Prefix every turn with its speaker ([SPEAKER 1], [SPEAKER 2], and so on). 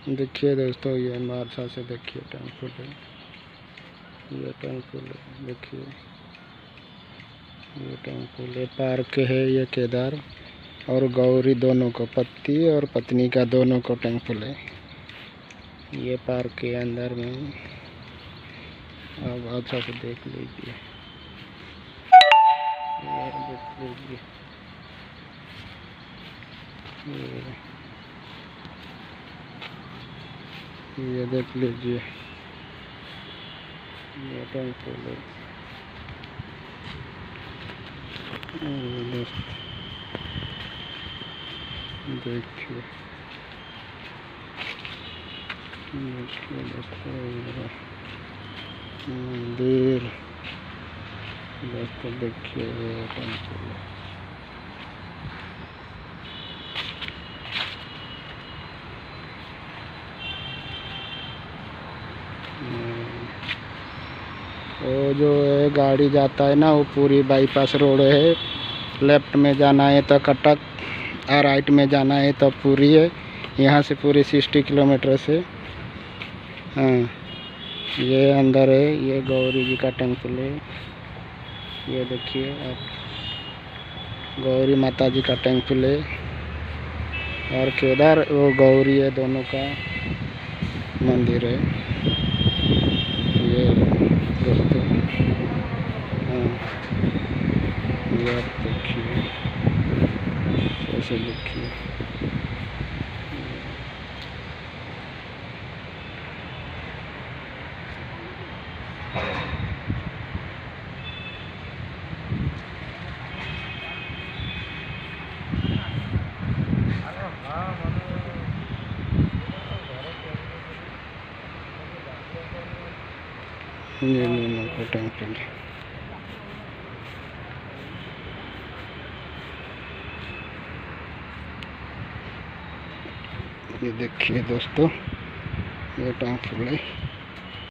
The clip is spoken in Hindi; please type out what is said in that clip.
[SPEAKER 1] देखिए दोस्तों, ये मारसा से देखिए टेम्पल है, ये टेम्पल है, देखिए ये टेम्पल, ये पार्क है, ये केदार और गौरी दोनों को, पति और पत्नी का दोनों को टेम्पल है ये पार्क के अंदर में। अब अच्छा से देख लीजिए, ये देख लीजिए, ये देख लीजिए, ये टेम्पल है। देखिए मंदिर दोस्तों, देखिए ये टेम्पल है। वो जो है गाड़ी जाता है ना, वो पूरी बाईपास रोड है। लेफ्ट में जाना है तो कटक, और राइट में जाना है तो पूरी है। यहाँ से पूरी 60 किलोमीटर से। हाँ, ये अंदर है, ये गौरी जी का टेम्पल है। ये देखिए आप, गौरी माता जी का टेम्पल है और केदार वो गौरी है, दोनों का मंदिर है ये दोस्तों। हाँ, ये आप देखिए, ऐसे देखिए, ये दोनों का टेम्पल है। ये देखिए दोस्तों, ये टेम्पल है।